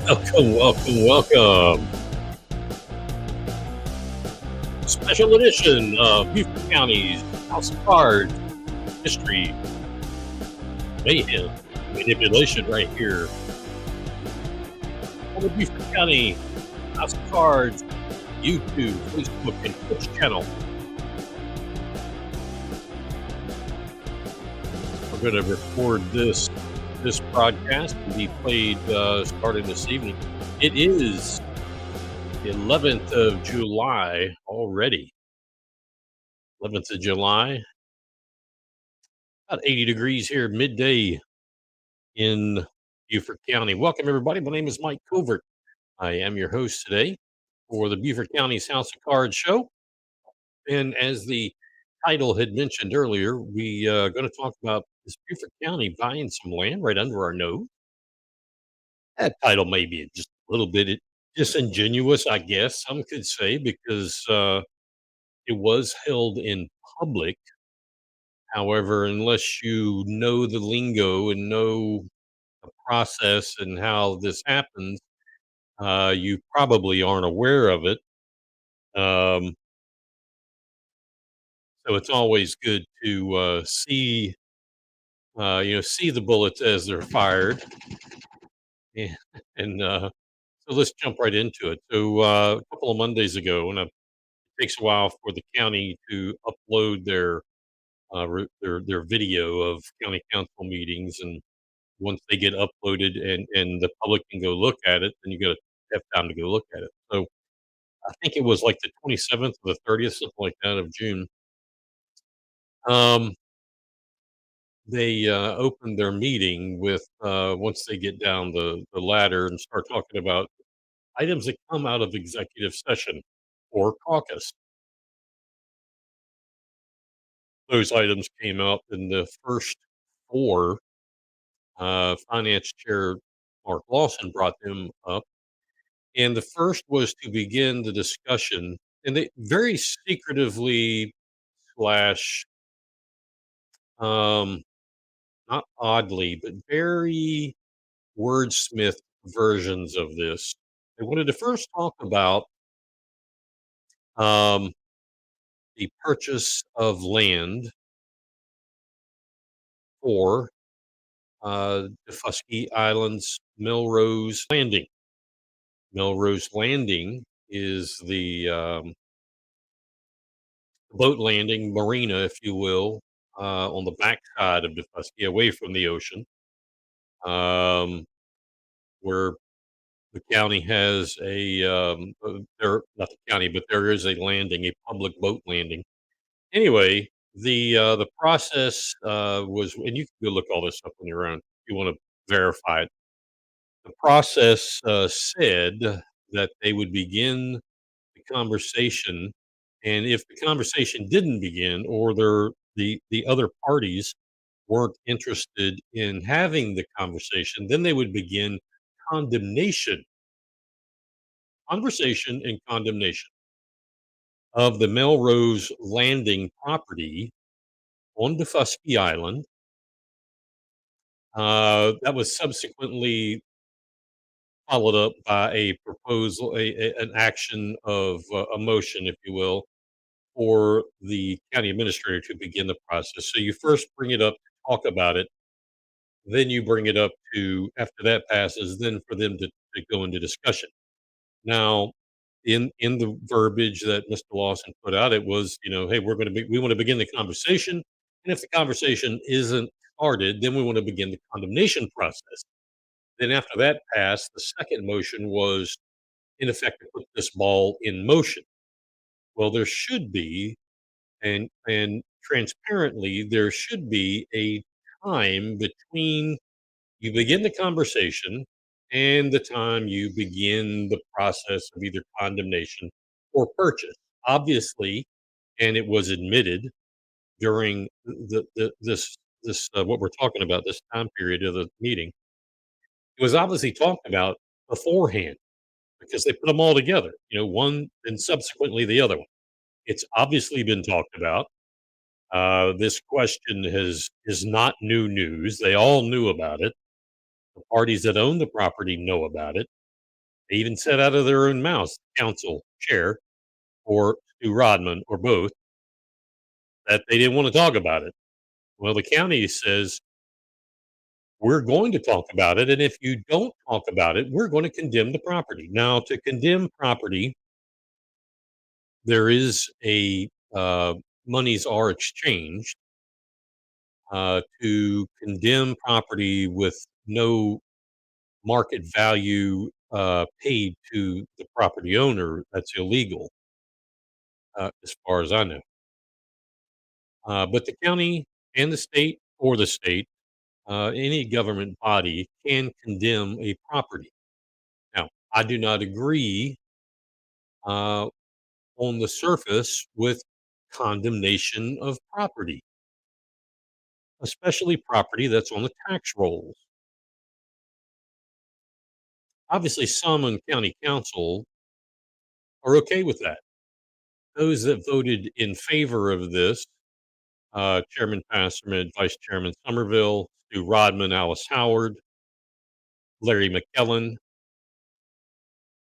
Welcome. Special edition of Beaufort County's House of Cards, History, Mayhem, Manipulation right here on the Beaufort County House of Cards YouTube, Facebook, and Twitch channel. We're going to record this broadcast to be played starting this evening. It is the 11th of July already. 11th of July, about 80 degrees here, midday in Beaufort County. Welcome, everybody. My name is Mike Covert. I am your host today for the Beaufort County's House of Cards show. And as the title had mentioned earlier, we are going to talk about this Beaufort County buying some land right under our nose. That title may be just a little bit disingenuous, I guess some could say, because it was held in public. However, unless you know the lingo and know the process and how this happens, you probably aren't aware of it. Um, so it's always good to see the bullets as they're fired. And, and so let's jump right into it. So a couple of Mondays ago, and it takes a while for the county to upload their video of county council meetings, and once they get uploaded and the public can go look at it, then you got to have time to go look at it. So I think it was like the 27th or the 30th, something like that, of June. Um, they opened their meeting with once they get down the ladder and start talking about items that come out of executive session or caucus. Those items came out in the first four. Finance Chair Mark Lawson brought them up, and the first was to begin the discussion, and they very secretively slash um, not oddly, but very wordsmith versions of this. They wanted to first talk about um, the purchase of land for Defusky Island's Melrose Landing. Melrose Landing is the boat landing marina, if you will, on the backside of Defusky, away from the ocean, um, where the county has there not the county, but there is a landing, a public boat landing. Anyway, the process was, and you can go look all this up on your own if you want to verify it. The process said that they would begin the conversation, and if the conversation didn't begin, or the other parties weren't interested in having the conversation, then they would begin condemnation, conversation, and condemnation of the Melrose Landing property on Defusky Island. That was subsequently followed up by a proposal, an action of a motion, if you will, for the county administrator to begin the process. So you first bring it up, talk about it, then you bring it up to, after that passes, then for them to go into discussion. Now, in the verbiage that Mr. Lawson put out, it was, hey, we want to begin the conversation, and if the conversation isn't started, then we want to begin the condemnation process. Then after that passed, the second motion was, in effect, to put this ball in motion. Well, there should be, and transparently, there should be a time between you begin the conversation and the time you begin the process of either condemnation or purchase. Obviously, and it was admitted during this what we're talking about, this time period of the meeting, it was obviously talked about beforehand because they put them all together, one and subsequently the other one. It's obviously been talked about. This question is not new news. They all knew about it. The parties that own the property know about it. They even said out of their own mouths, council chair or Stu Rodman or both, that they didn't want to talk about it. Well, the county says, we're going to talk about it. And if you don't talk about it, we're going to condemn the property. Now, to condemn property, there is monies are exchanged to condemn property with no market value paid to the property owner. That's illegal, as far as I know. But the county and the state, or the state, any government body can condemn a property. Now, I do not agree uh, on the surface with condemnation of property, especially property that's on the tax rolls. Obviously, some on county council are okay with that. Those that voted in favor of this, Chairman Passerman, Vice Chairman Somerville, Stu Rodman, Alice Howard, Larry McKellen,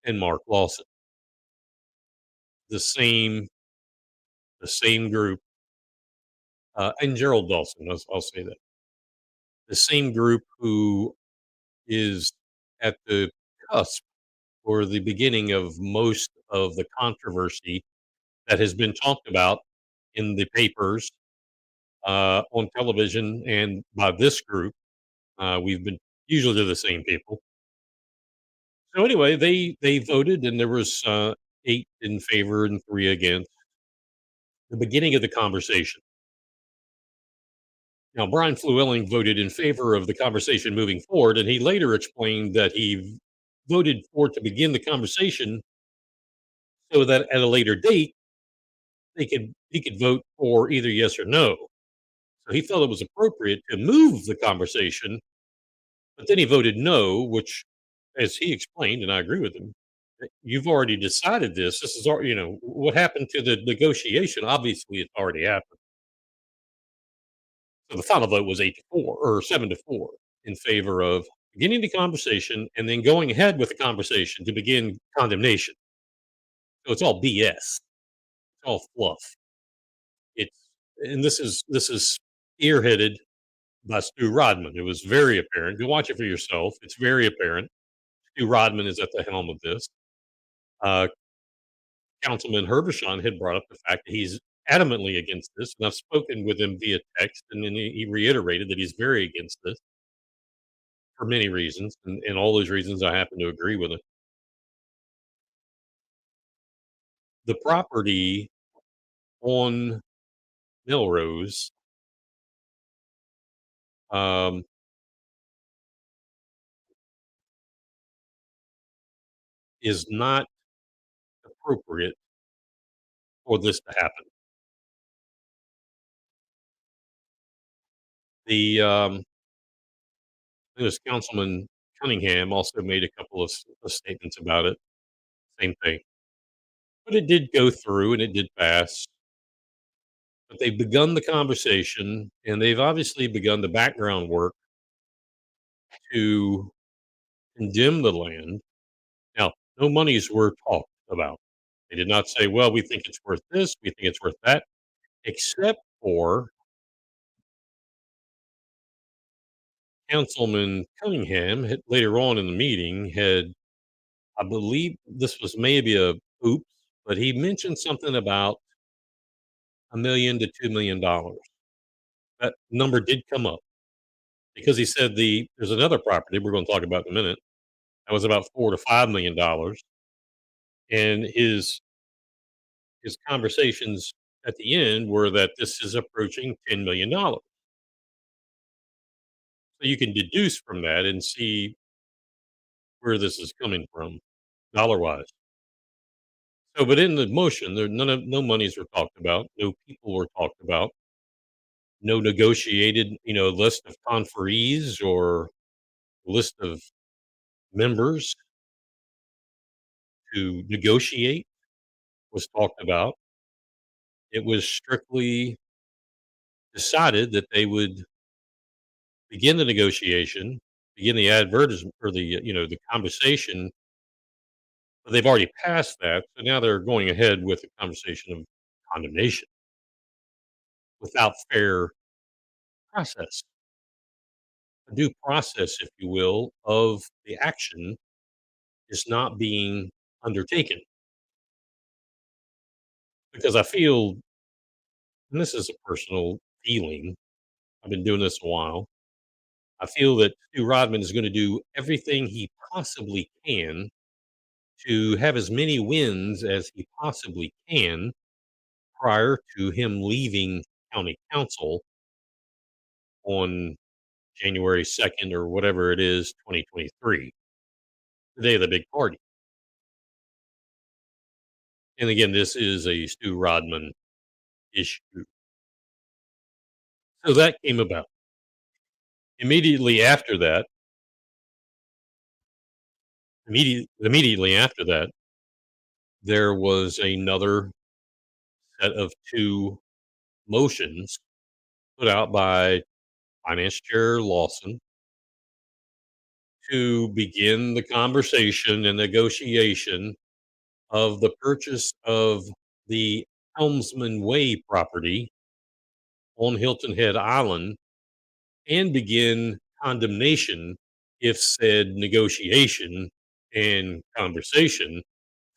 and Mark Lawson. The same, the same group, and Gerald Dawson. I'll say that the same group who is at the cusp or the beginning of most of the controversy that has been talked about in the papers, on television, and by this group. We've been usually they're the same people. So anyway, they voted, and there was 8 in favor and 3 against. The beginning of the conversation. Now, Brian Flewelling voted in favor of the conversation moving forward, and he later explained that he voted for to begin the conversation so that at a later date he could vote for either yes or no. So he felt it was appropriate to move the conversation, but then he voted no, which, as he explained, and I agree with him, that you've already decided this. This is what happened to the negotiation. Obviously, it's already happened. So the final vote was 8-4 or 7-4 in favor of beginning the conversation and then going ahead with the conversation to begin condemnation. So it's all BS. It's all fluff. It's and this is earheaded by Stu Rodman. It was very apparent. Go watch it for yourself. It's very apparent. Stu Rodman is at the helm of this. Uh, Councilman Herbishon had brought up the fact that he's adamantly against this, and I've spoken with him via text, and then he reiterated that he's very against this for many reasons, and all those reasons I happen to agree with him. The property on Melrose um, is not appropriate for this to happen. This Councilman Cunningham also made a couple of statements about it. Same thing, but it did go through and it did pass. But they've begun the conversation, and they've obviously begun the background work to condemn the land. Now, no monies were talked about. They did not say, well, we think it's worth this, we think it's worth that, except for Councilman Cunningham had, later on in the meeting, had, I believe this was maybe a oops, but he mentioned something about $1 million to $2 million. That number did come up because he said there's another property we're going to talk about in a minute that was about $4 to $5 million, and his conversations at the end were that this is approaching $10 million. So you can deduce from that and see where this is coming from, dollar wise. So, but in the motion, no monies were talked about, no people were talked about, no negotiated, list of conferees or list of members to negotiate was talked about. It was strictly decided that they would begin the negotiation, begin the advertisement or the conversation But they've already passed that, so now they're going ahead with the conversation of condemnation without fair process, a due process, if you will, of the action is not being undertaken. Because I feel, and this is a personal feeling, I've been doing this a while. I feel that Stu Rodman is going to do everything he possibly can to have as many wins as he possibly can prior to him leaving county council on January 2nd or whatever it is, 2023, the day of the big party. And again, this is a Stu Rodman issue. So that came about. Immediately after that, immediately after that, there was another set of two motions put out by Finance Chair Lawson to begin the conversation and negotiation of the purchase of the Helmsman Way property on Hilton Head Island and begin condemnation if said negotiation and conversation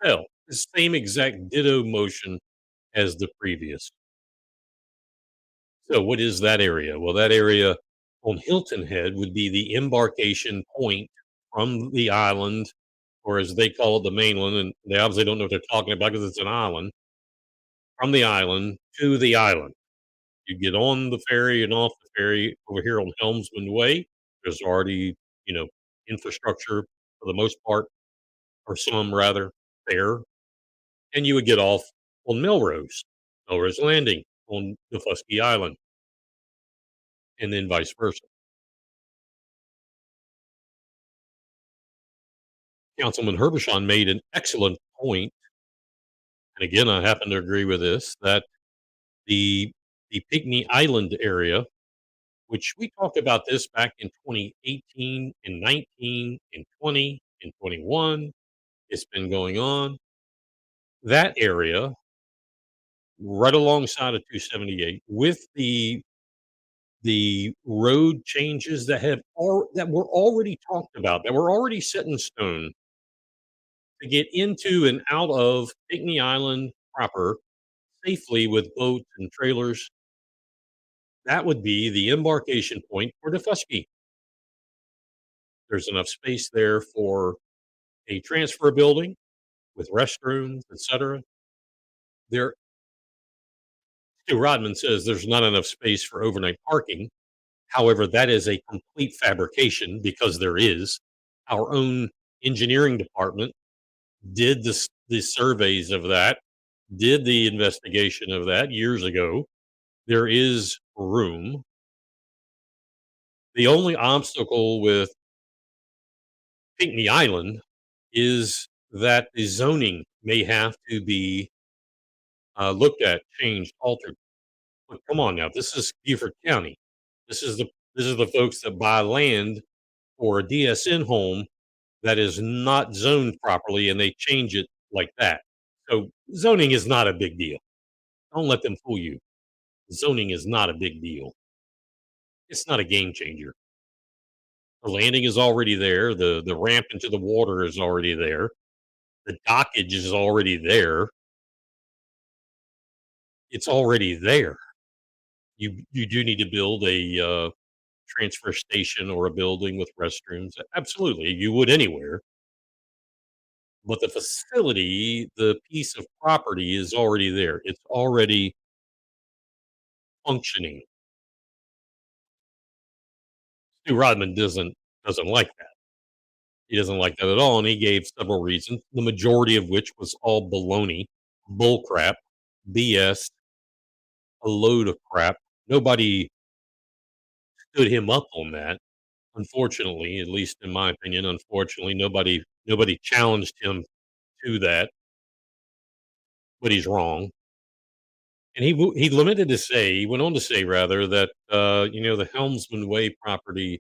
fail. The same exact ditto motion as the previous. So, what is that area? Well, that area on Hilton Head would be the embarkation point from the island, or as they call it, the mainland. And they obviously don't know what they're talking about because it's an island, from the island to the island. You get on the ferry and off the ferry over here on Helmsman Way. There's already, you know, infrastructure for the most part, or some rather, there. And you would get off on Melrose Landing on Nefusky Island, and then vice versa. Councilman Herbishon made an excellent point, and again, I happen to agree with this, that the the Pygmy Island area, which we talked about this back in 2018 and 19 and 20 and 21. It's been going on. That area, right alongside of 278, with the road changes that were already talked about, that were already set in stone to get into and out of Pygmy Island proper safely with boats and trailers, that would be the embarkation point for Nefusky. There's enough space there for a transfer building with restrooms, etc. There, Stu Rodman says there's not enough space for overnight parking. However, that is a complete fabrication because there is. Our own engineering department did the surveys of that, did the investigation of that years ago. There is room. The only obstacle with Pinckney Island is that the zoning may have to be looked at, changed, altered. But come on now, this is Beaufort County. This is the folks that buy land for a DSN home that is not zoned properly, and they change it like that. So zoning is not a big deal. Don't let them fool you. Zoning is not a big deal. It's not a game changer. The landing is already there. The ramp into the water is already there. The dockage is already there. It's already there. You do need to build a transfer station or a building with restrooms. Absolutely, you would anywhere. But the facility, the piece of property is already there. It's already functioning. Stu Rodman doesn't like that. He doesn't like that at all, and he gave several reasons. The majority of which was all baloney, bullcrap, BS, a load of crap. Nobody stood him up on that. Unfortunately, at least in my opinion, unfortunately, nobody challenged him to that. But he's wrong. And he went on to say rather that the Helmsman Way property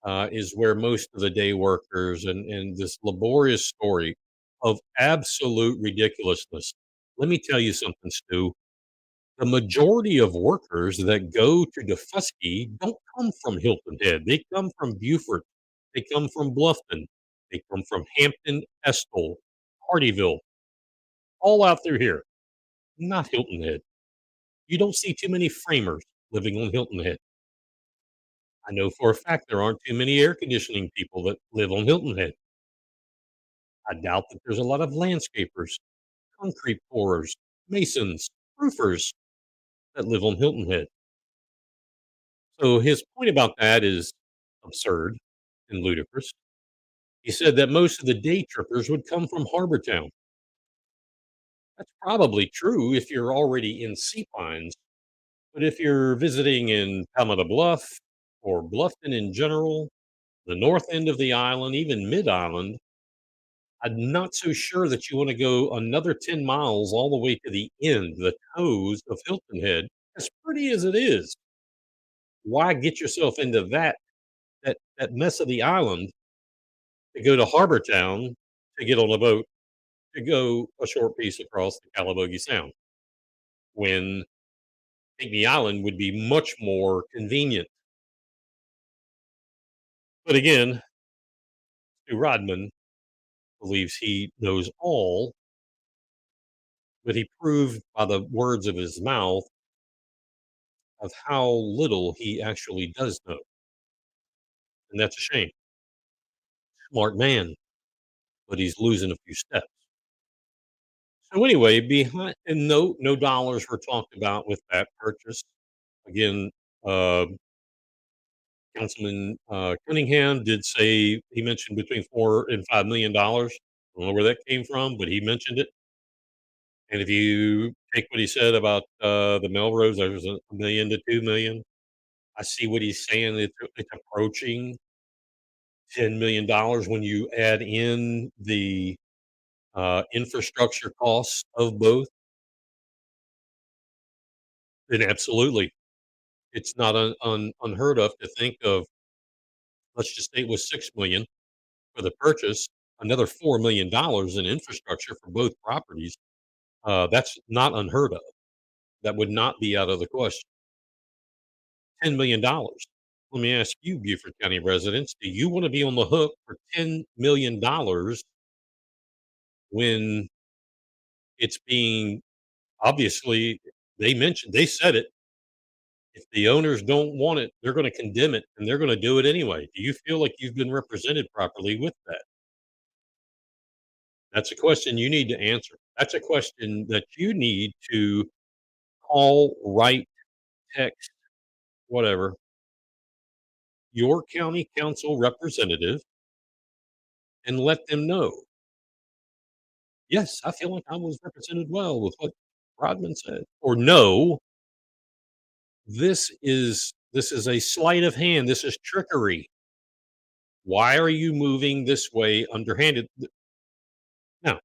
is where most of the day workers and this laborious story. of absolute ridiculousness. Let me tell you something, Stu. The majority of workers that go to Defusky don't come from Hilton Head. They come from Beaufort. They come from Bluffton. They come from Hampton, Estill, Hardyville, all out through here, not Hilton Head. You don't see too many framers living on Hilton Head. I know for a fact there aren't too many air conditioning people that live on Hilton Head. I doubt that there's a lot of landscapers, concrete pourers, masons, roofers that live on Hilton Head. So his point about that is absurd and ludicrous. He said that most of the day trippers would come from Harbor Town. That's probably true if you're already in Sea Pines, but if you're visiting in Palmetto Bluff or Bluffton in general, the north end of the island, even mid island, I'm not so sure that you want to go another 10 miles all the way to the end, the toes of Hilton Head. As pretty as it is, why get yourself into that mess of the island to go to Harbor Town to get on a boat to go a short piece across the Calabogie Sound when the island would be much more convenient. But again, Stu Rodman believes he knows all, but he proved by the words of his mouth of how little he actually does know. And that's a shame. Smart man, but he's losing a few steps. So anyway, behind and no dollars were talked about with that purchase. Again, uh, Councilman Cunningham did say he mentioned between $4 and $5 million. I don't know where that came from, but he mentioned it. And if you take what he said about the Melrose, there was a million to 2 million. I see what he's saying. It's approaching $10 million when you add in the infrastructure costs of both. Then absolutely, it's not unheard of to think of. Let's just say it was 6 million for the purchase, another $4 million in infrastructure for both properties. That's not unheard of. That would not be out of the question. $10 million. Let me ask you, Beaufort County residents, do you want to be on the hook for $10 million when it's being obviously they said it. If the owners don't want it, they're going to condemn it and they're going to do it anyway. Do you feel like you've been represented properly with that? That's a question you need to answer. That's a question that you need to call, write, text, whatever, your county council representative and let them know. Yes, I feel like I was represented well with what Rodman said. Or no, this is a sleight of hand. This is trickery. Why are you moving this way underhanded? Now,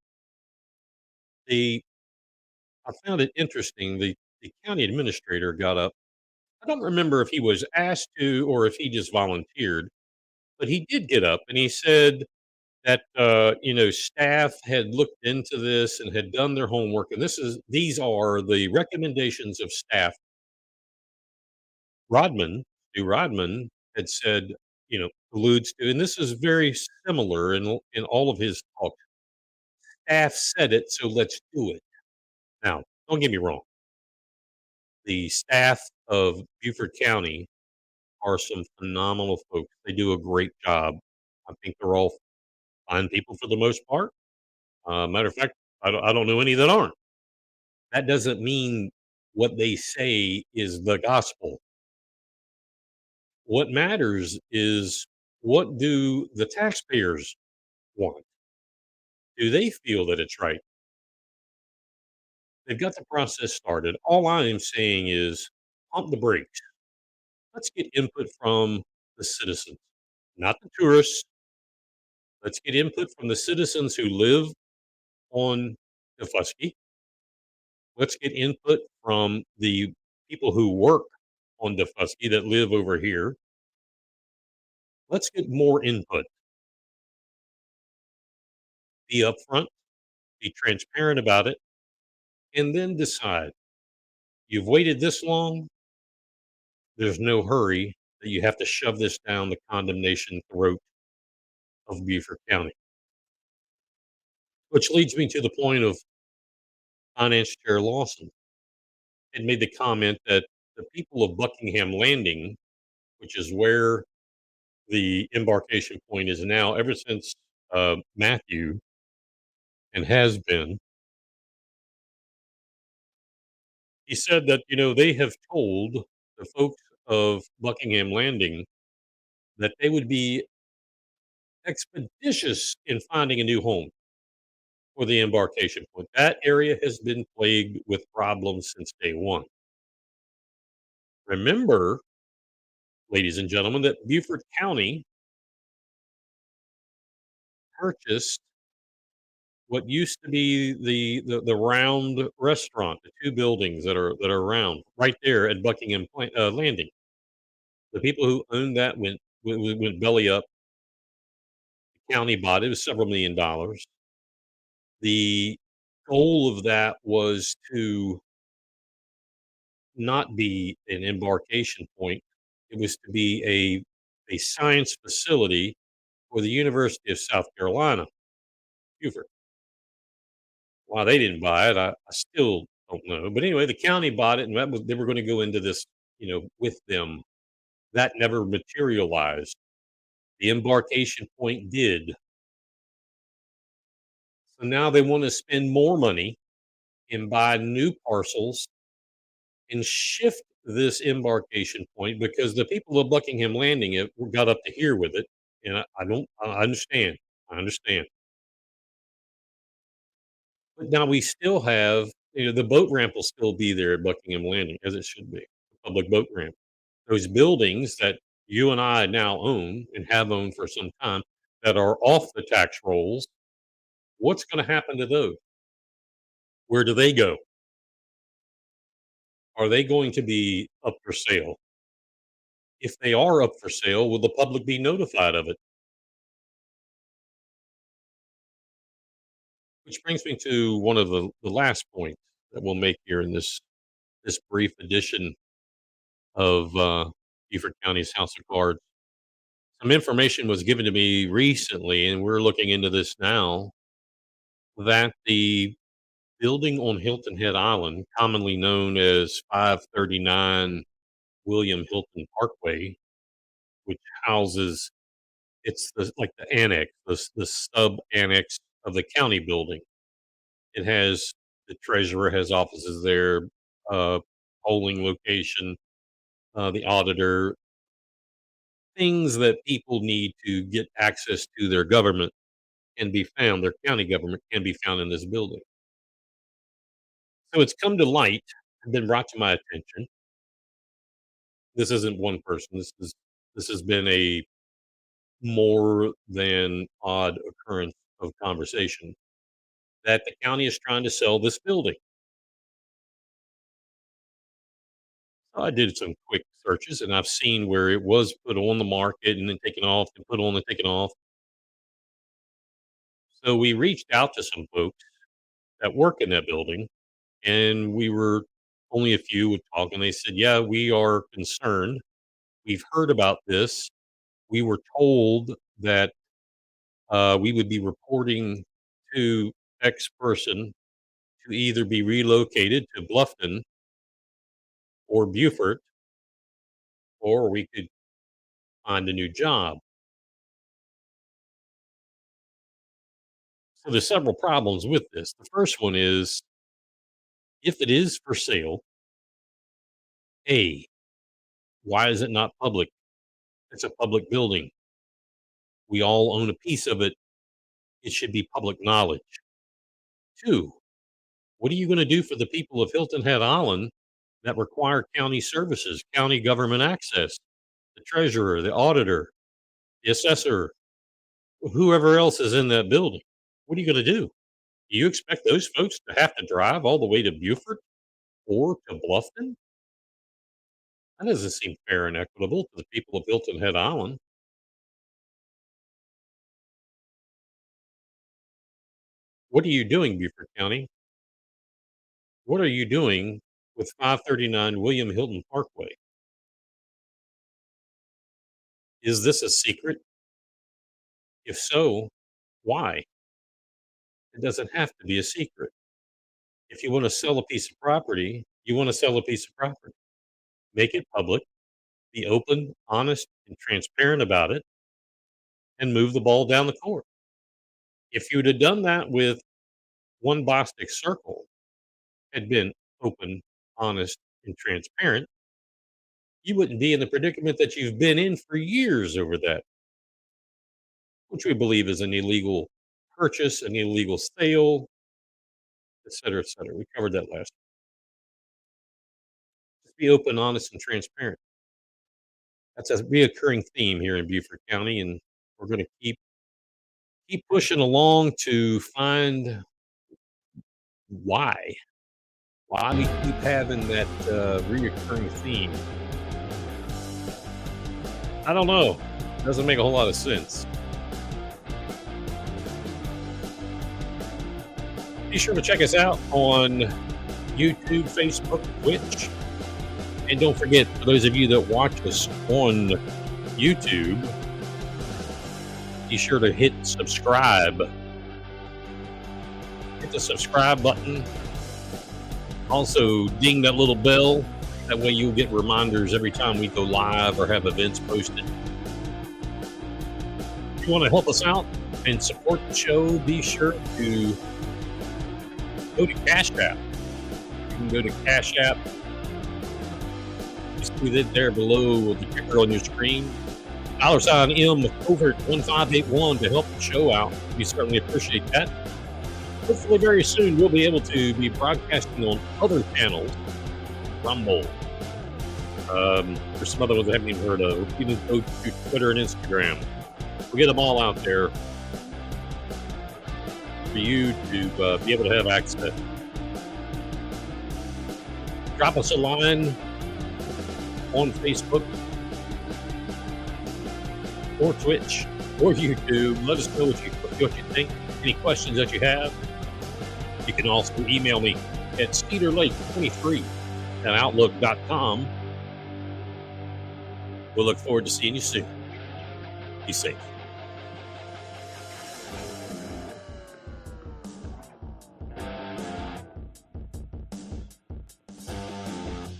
the I found it interesting. The county administrator got up. I don't remember if he was asked to or if he just volunteered, but he did get up and he said that staff had looked into this and had done their homework, and these are the recommendations of staff. Rodman, Stu Rodman, had said, alludes to, and this is very similar in all of his talks. Staff said it, so let's do it. Now, don't get me wrong. The staff of Beaufort County are some phenomenal folks. They do a great job. I think they're all fine people for the most part. Matter of fact, I don't know any that aren't. That doesn't mean what they say is the gospel. What matters is what do the taxpayers want? Do they feel that it's right? They've got the process started. All I am saying is pump the brakes. Let's get input from the citizens, not the tourists. Let's get input from the citizens who live on Defusky. Let's get input from the people who work on Defusky that live over here. Let's get more input. Be upfront, be transparent about it, and then decide. You've waited this long, there's no hurry that you have to shove this down the condemnation throat of Beaufort County. Which leads me to the point of Finance Chair Lawson had made the comment that the people of Buckingham Landing, which is where the embarkation point is now, ever since Matthew and has been, he said that, they have told the folks of Buckingham Landing that they would be expeditious in finding a new home for the embarkation point. That area has been plagued with problems since day one. Remember, ladies and gentlemen, that Beaufort County purchased what used to be the round restaurant, the two buildings that are round right there at Buckingham Landing. The people who owned that went belly up. The county bought it. It was several $1,000,000. The goal of that was to not be an embarkation point. It was to be a science facility for the University of South Carolina, Beaufort. Why they didn't buy it, I still don't know. But anyway, the county bought it, and they were going to go into this, with them. That never materialized. The embarkation point did. So now they want to spend more money and buy new parcels and shift this embarkation point because the people of Buckingham Landing got up to here with it, and I don't. I understand. I understand. But now we still have, the boat ramp will still be there at Buckingham Landing as it should be, the public boat ramp. Those buildings that you and I now own and have owned for some time that are off the tax rolls, what's going to happen to those? Where do they go? Are they going to be up for sale? If they are up for sale, will the public be notified of it? Which brings me to one of the last points that we'll make here in this brief edition of Beaufort County's House of Cards. Some information was given to me recently, and we're looking into this now, that the building on Hilton Head Island, commonly known as 539 William Hilton Parkway, which houses it's the annex, the sub annex of the county building. It has the treasurer has offices there, uh, polling location, the auditor, things that people need to get access to their government can be found. Their county government can be found in this building. So it's come to light and been brought to my attention. This isn't one person. This has been a more than odd occurrence of conversation that the county is trying to sell this building. So I did some quick searches and I've seen where it was put on the market and then taken off and put on and taken off. So we reached out to some folks that work in that building, and we were only a few would talk, and they said, "Yeah, we are concerned. We've heard about this. We were told that we would be reporting to X person to either be relocated to Bluffton or Beaufort, or we could find a new job." So there's several problems with this. The first one is if it is for sale, A, why is it not public? It's a public building. We all own a piece of it. It should be public knowledge. Two, what are you going to do for the people of Hilton Head Island that require county services, county government access? The treasurer, the auditor, the assessor, whoever else is in that building. What are you going to do? Do you expect those folks to have to drive all the way to Beaufort or to Bluffton? That doesn't seem fair and equitable to the people of Hilton Head Island. What are you doing, Beaufort County? What are you doing with 539 William Hilton Parkway? Is this a secret? If so, why? It doesn't have to be a secret. If you want to sell a piece of property, you want to sell a piece of property. Make it public, be open, honest, and transparent about it, and move the ball down the court. If you'd have done that with One Bostic Circle, had been open, honest, and transparent, you wouldn't be in the predicament that you've been in for years over that, which we believe is an illegal purchase, an illegal sale, et cetera, et cetera. We covered that last. Just be open, honest, and transparent. That's a reoccurring theme here in Beaufort County, and we're going to keep pushing along to find why we keep having that reoccurring theme. I don't know. Doesn't make a whole lot of sense. Be sure to check us out on YouTube, Facebook, Twitch. And don't forget, for those of you that watch us on YouTube, be sure to hit subscribe. Hit the subscribe button. Also, ding that little bell. That way you'll get reminders every time we go live or have events posted. If you want to help us out and support the show, be sure to go to Cash App. You can go to Cash App. You see it there below the ticker on your screen. $M Beaufort 1581 to help the show out. We certainly appreciate that. Hopefully, very soon we'll be able to be broadcasting on other channels. Rumble. There's some other ones I haven't even heard of. We can go to Twitter and Instagram. We'll get them all out there for you to be able to have access. Drop us a line on Facebook or Twitch or YouTube. Let us know what you think. Any questions that you have. You can also email me at cedarlake23@outlook.com. We'll look forward to seeing you soon. Be safe.